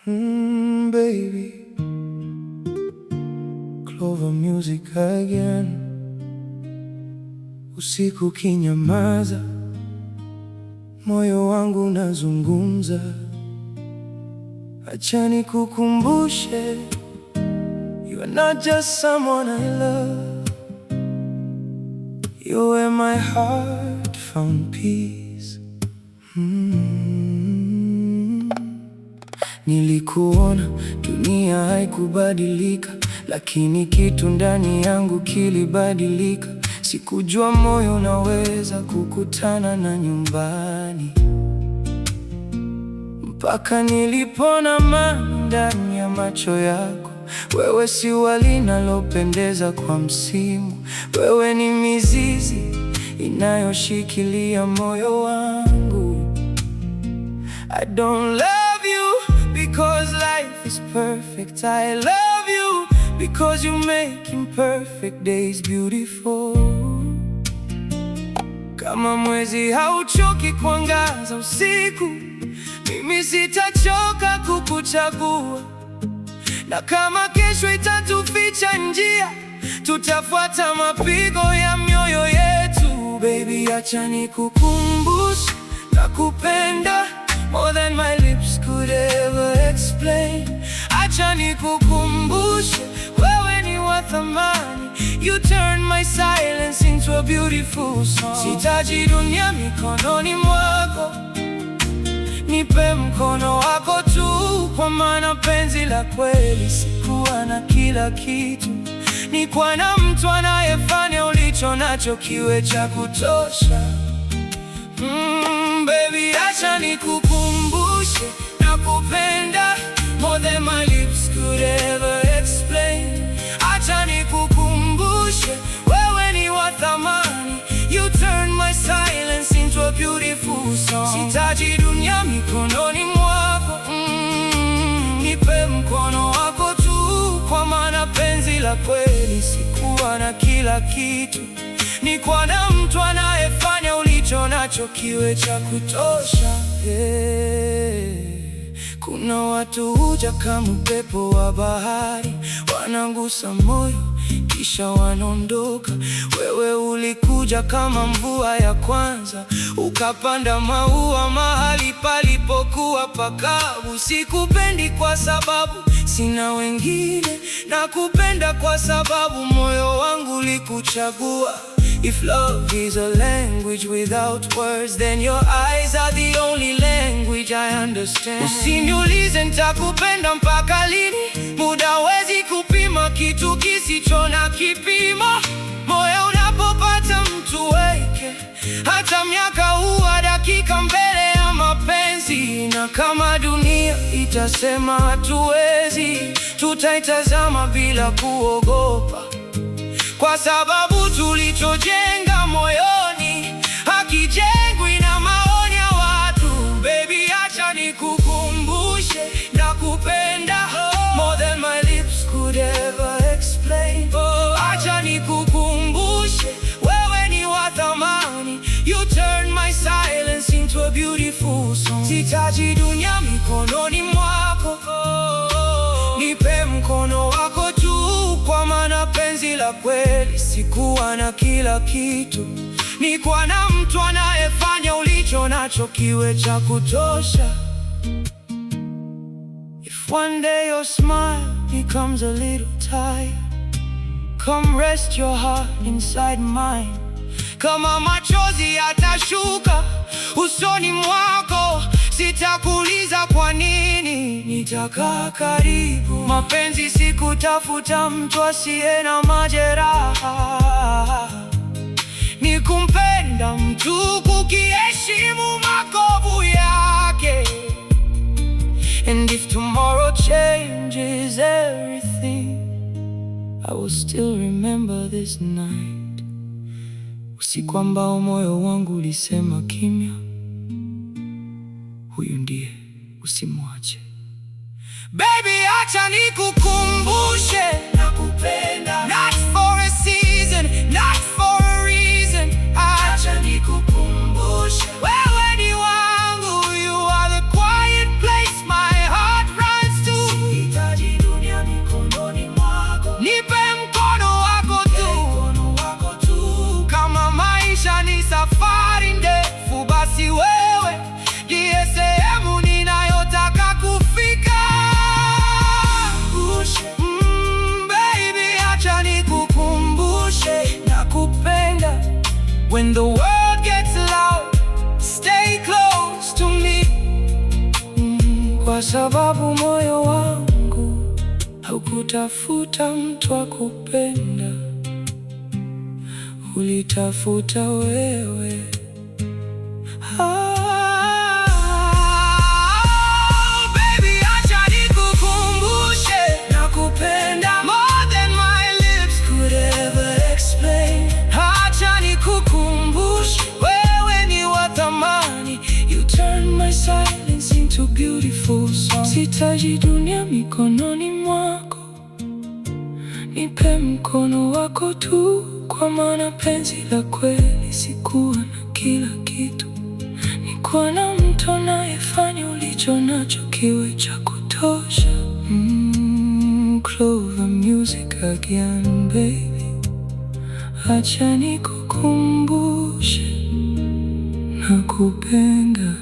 Baby, Clover music again. Usiku kinyamaza, moyo wangu unazungumza. Acha nikukumbushe, you are not just someone I love. You were my heart found peace. Nilikuona dunia haikubadilika, lakini kitu ndani yangu kilibadilika. Sikujua moyo unaweza kukutana na nyumbani, mpaka nilipona amani ndani ya macho yako. Wewe si ua linalopendeza kwa msimu, wewe ni mizizi inayoshikilia moyo wangu. I don't love you because life is perfect. I love you because you make imperfect days beautiful. Kama mwezi hauchoki kuangaza usiku, mimi sitachoka kukuchagua. Na kama kesho itatuficha njia, tutafuata mapigo ya mioyo yetu. Baby, acha nikukumbushe, nakupenda more than my lips could ever explain. Acha nikukumbushe, wewe ni wa thamani. You turn my silence into a beautiful song. Sihitaji dunia mikononi mwako, nipe mkono wako tu. Kwa maana penzi la kweli sikuwa na kila kitu, ni kuwa na mtu anayefanya ulicho nacho kiwe cha kutosha. Baby, acha nikukumbushe, nakupenda more than my lips could ever explain. Acha nikukumbushe, wewe ni wa thamani. You turn my silence into a beautiful song. Sihitaji dunia mikononi mwako, nipe mkono wako tu. Kwa maana penzi la kweli sikuwa na kila kitu, ni kuwa na mtu anayefanya ulicho nacho kiwe cha kutosha. Kuna watu huja kama upepo wa bahari, wanangusa moyo kisha wanaondoka. Wewe ulikuja kama mvua ya kwanza, ukapanda maua mahali palipokuwa pakavu. Sikupendi kwa sababu sina wengine, nakupenda kwa sababu moyo wangu ulikuchagua. If love is a language without words, then your eyes are the only language I understand. Usiniulize nitakupenda mpaka lini, muda hawezi kupima kitu kisicho na kipimo. Moyo unapopata mtu wake, hata miaka huwa dakika mbele ya mapenzi. Na kama dunia itasema hatuwezi, tutaitazama bila kuogopa, kwa sababu tulichojenga moyoni hakijengwi na maoni ya watu. Baby, acha nikukumbushe, nakupenda more than my lips could ever explain. Acha nikukumbushe, wewe ni wa thamani. You turn my silence into a beautiful song. Sihitaji dunia mikononi mwako, nipe mkono wako tu. Kwa maana penzi la kweli sikuwa na kila kitu, ni kuwa na mtu anayefanya ulicho nacho kiwe cha kutosha. If one day your smile becomes a little tired, come rest your heart inside mine. Kama machozi yatashuka usoni mwako, sitakuuliza kwa nini, nitakaa karibu. Mapenzi si kutafuta mtu asiye na majeraha, ni kumpenda mtu kukiheshimu makovu yake. And if tomorrow changes everything, I will still remember this night. Usiku ambao moyo wangu ulisema kimya, huyu ndiye, usimwache. Baby, acha nikukumbushe, nakupenda not for a season, not for a reason. Acha nikukumbushe, wewe ni wangu. You are the quiet place my heart runs kwa sababu moyo wangu haukutafuta mtu wa kupenda, ulitafuta wewe. Baby, acha nikukumbushe, nakupenda more than my lips could ever explain. Acha nikukumbushe, wewe ni wa thamani. You turn my silence into beautiful song. Sitaji dunia mikononi mwako, nipe mkono wako tu, kwa maana penzi la kweli sikuwa na kila kitu, nikuwa na mtu anayefanya ulicho nacho kiwe cha kutosha. Clover music again baby, acha nikukumbushe nakupenda.